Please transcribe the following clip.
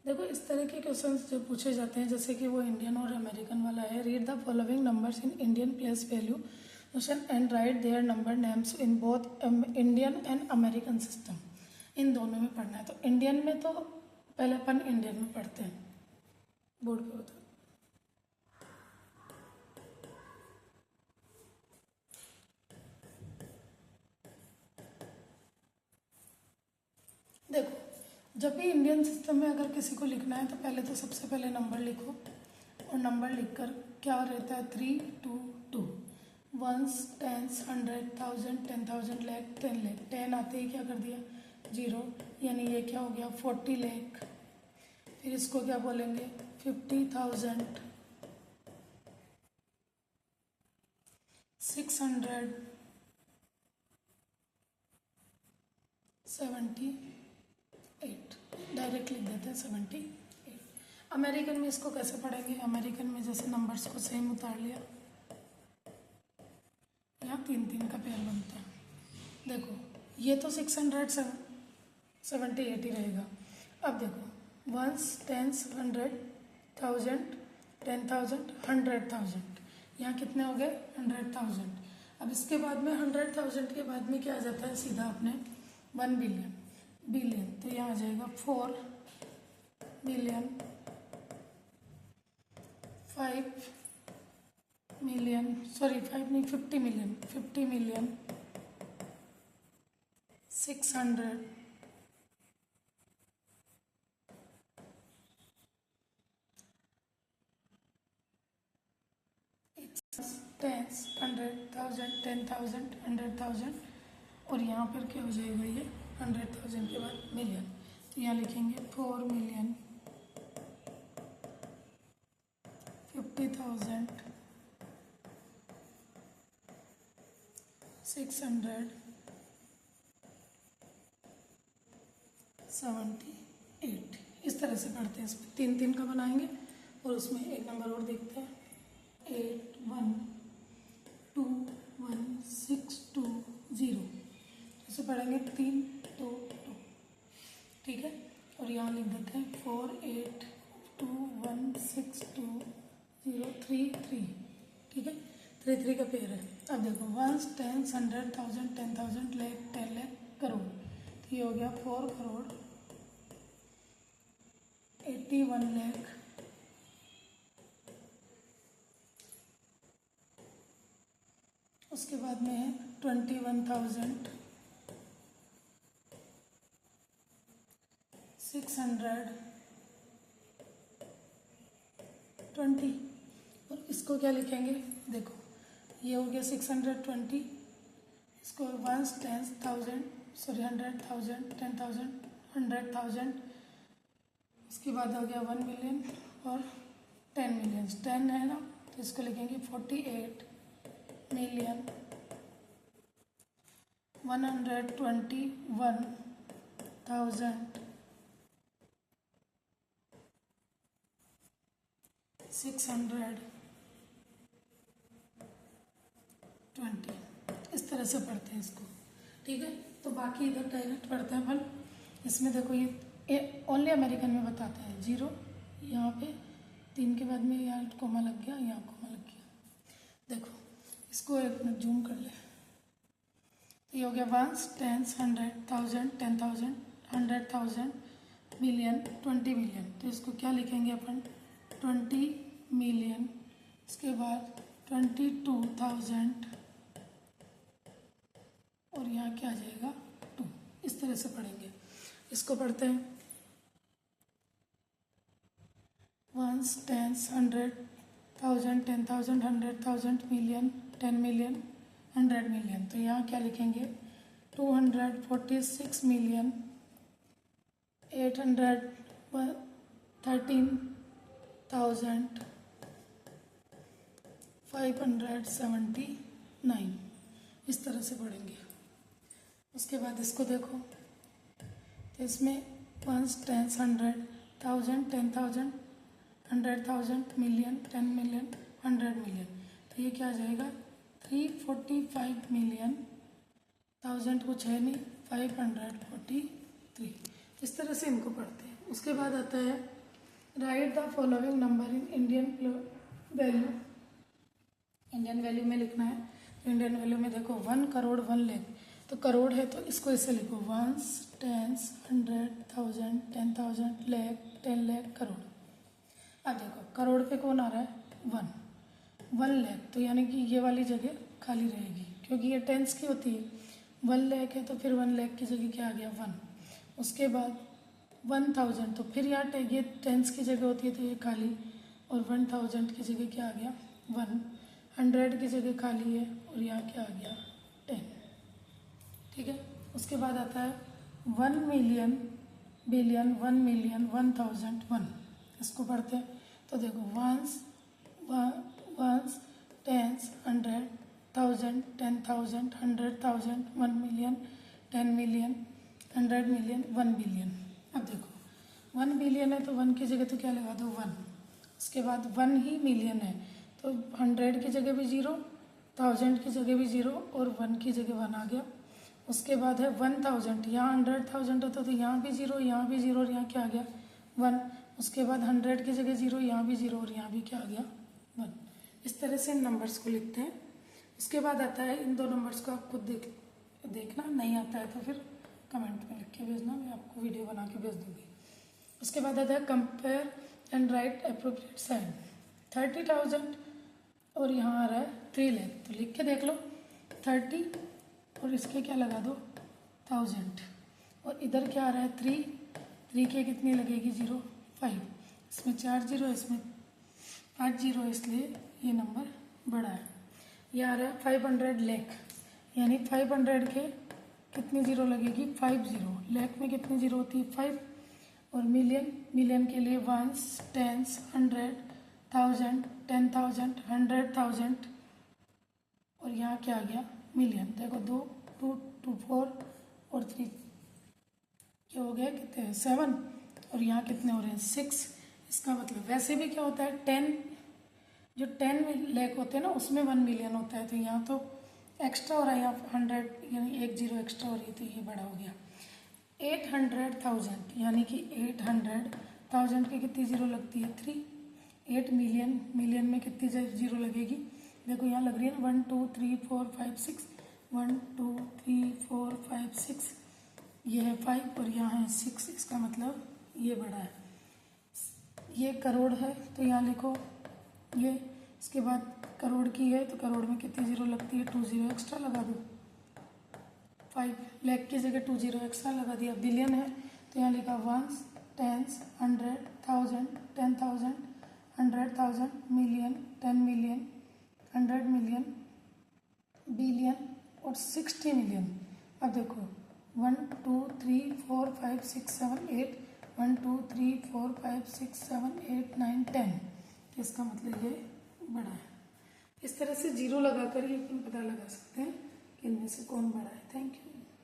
देखो इस तरह के क्वेश्चंस जो पूछे जाते हैं, जैसे कि वो इंडियन और अमेरिकन वाला है, read the following numbers in Indian place value question and write their number names in both Indian and American system. इन दोनों में पढ़ना है। तो इंडियन में तो पहले अपन इंडियन में पढ़ते हैं, बोर्ड पे होता है। देखो जब भी इंडियन सिस्टम में अगर किसी को लिखना है तो पहले तो सबसे पहले नंबर लिखो, और नंबर लिखकर क्या रहता है 3 2 2 वंस टेंस 100 1000 10,000 लाख 10 लाख 10 आते ही क्या कर दिया 0, यानी ये क्या हो गया 40 लाख। फिर इसको क्या बोलेंगे 50,000 678 डायरेक्ट लिख देते हैं 78। अमेरिकन में इसको कैसे पढ़ेंगे, अमेरिकन में जैसे नंबर्स को सेम उतार लिया, यहाँ 3 3 का पेयर बनता है। देखो ये तो 678 ही रहेगा। अब देखो वंस टेंस 100 1000 10,000 100,000, यहाँ कितने हो गए 100,000। अब इसके बाद में 100,000 के बाद में क्या आ जाता है सीधा अपने 1 बिलियन बिलियन, तो यहाँ आ जाएगा 4 बिलियन 5 मिलियन, सॉरी 5 नहीं 50 मिलियन 50 मिलियन 600 टेंस 100,000 10,000 100,000, और यहाँ पर क्या हो जाएगा ये 100,000 के बाद मिलियन, तो यहाँ लिखेंगे 4 मिलियन 50,000 678। इस तरह से पढ़ते हैं। इसमें 3 3 का बनाएंगे, और उसमें एक नंबर और देखते हैं 8 1 2 1 6 2 0, इसे पढ़ेंगे 3 2 2, ठीक है। और यहाँ लिख देते हैं 4 8 2 1 6 2 0 3 3, ठीक है। 3 3 का पेयर है। अब देखो वंस टेंस 100 1000 10,000 लाख 10 लाख करोड़, तो ये हो गया 4 करोड़ 81 लाख उसके बाद में है 21,620, और इसको क्या लिखेंगे देखो ये हो गया 620, इसको वंस टेंस 1000 सॉरी 100,000 10,000 100,000, उसके बाद हो गया 1 मिलियन और 10 मिलियन 10 है ना, तो इसको लिखेंगे 48 मिलियन 121,620। इस तरह से पढ़ते हैं इसको, ठीक है। तो बाकी इधर डायरेक्ट पढ़ते हैं अपन। इसमें देखो ये ओनली अमेरिकन में बताते हैं 0, यहाँ पे 3 के बाद में यहाँ कोमा लग गया, यहाँ कोमा लग गया। देखो इसको एक मिनट जूम कर ले, तो ये हो गया वंस टेंस 100,000 10,000 100,000 मिलियन 20 मिलियन, तो इसको क्या लिखेंगे अपन 20 मिलियन, इसके बाद 22,000, और यहाँ क्या आ जाएगा 2। इस तरह से पढ़ेंगे। इसको पढ़ते हैं ones tens 100,000 10,000 100,000 million 10 million 100 million, तो यहाँ क्या लिखेंगे 246 मिलियन 813,579। इस तरह से पढ़ेंगे। उसके बाद इसको देखो, तो इसमें ones tens 100,000 10,000 100,000 million 10 million 100 million, तो ये क्या आ जाएगा 345 मिलियन 1000 कुछ है नहीं 543। इस तरह से इनको पढ़ते हैं। उसके बाद आता है right the following number in Indian value. Indian value में लिखना है। तो इंडियन वैल्यू में देखो 1 करोड़ 1 लाख, तो करोड़ है तो इसको ऐसे लिखो 1s, 10s, 100, 1000, 10,000, लाख, 10 लाख, करोड़। अब देखो करोड़ पे कौन आ रहा है 1 लाख, तो यानी कि ये वाली जगह खाली रहेगी क्योंकि ये टेंस की होती है। 1 लाख है तो फिर 1 लाख की जगह क्या आ गया 1। उसके बाद 1000, तो फिर यहाँ ये टेंस की जगह होती है तो ये खाली, और 1000 की जगह क्या आ गया 1। 100 की जगह खाली है और यहाँ क्या आ गया 10। ठीक है। उसके बाद आता है 1 मिलियन, बिलियन, 1 मिलियन, 1000, 1। इसको पढ़ते हैं तो देखो ones, 10s, 100, 1000, 10,000, 100,000, 1 million, 10 million, 100 million, 1 billion. अब देखो 1 बिलियन है तो 1 की जगह तो क्या लगा दो 1। उसके बाद 1 ही मिलियन है तो 100 की जगह भी 0, 1000 की जगह भी 0 और 1 की जगह 1 आ गया। उसके बाद है 1000, यहाँ 100,000 होता तो यहाँ भी 0, यहाँ भी 0 और यहाँ क्या आ गया 1। उसके बाद 100 की जगह 0, यहाँ भी 0 और यहाँ भी क्या आ गया 1। इस तरह से इन नंबर्स को लिखते हैं। उसके बाद आता है इन दो नंबर्स को आप खुद देखना, नहीं आता है तो फिर कमेंट में लिख के भेजना, मैं आपको वीडियो बना के भेज दूँगी। उसके बाद आता है compare and write appropriate sign. 30,000 और यहाँ आ रहा है 3 लाख, तो लिख के देख लो 30 और इसके क्या लगा दो 1000, और इधर क्या आ रहा है 3 के कितनी लगेगी 0, 5। इसमें 4 0, इसमें 5 0, इसलिए ये नंबर बड़ा है। ये आ रहा है 500 लाख, यानी 500 के कितनी 0 लगेगी 5 0। लाख में कितनी 0 होती है 5। और मिलियन के लिए 1s, 10s, 100, 1000, 10,000, 100,000 और यहाँ क्या आ गया मिलियन। देखो 2 2 2 4 और 3 क्या हो गया कितने 7, और यहाँ कितने हो रहे हैं 6। इसका मतलब वैसे भी क्या होता है 10, जो 10 लाख होते हैं ना उसमें 1 मिलियन होता है, तो यहाँ तो एक्स्ट्रा हो रहा है, यहाँ 100 यानी 1 0 एक्स्ट्रा हो रही है तो ये बड़ा हो गया। 800,000 यानी कि 800,000 की कितनी 0 लगती है 3। 8 मिलियन में कितनी 0 लगेगी, देखो यहाँ लग रही है ना 1 2 3 4 5 6, 1 2 3 4 5 6, ये है 5 और यहाँ है 6, इसका मतलब ये बड़ा है। ये करोड़ है तो यहाँ लिखो ये। इसके बाद करोड़ की है तो करोड़ में कितनी 0 लगती है 2 0 एक्स्ट्रा लगा दो। 5 लाख की जगह 2 0 एक्स्ट्रा लगा दिया। बिलियन है तो यहाँ लिखा 1s, 10s, 100, 1000, 10,000, 100,000, million, 10 million, 100 million, billion और 60 मिलियन। अब देखो 1 2 3 4 5 6 7 8, 1 2 3 4 5 6 7 8 9 10, इसका मतलब ये बड़ा है। इस तरह से 0 लगाकर ही अपन पता लगा सकते हैं कि इनमें से कौन बड़ा है। Thank you.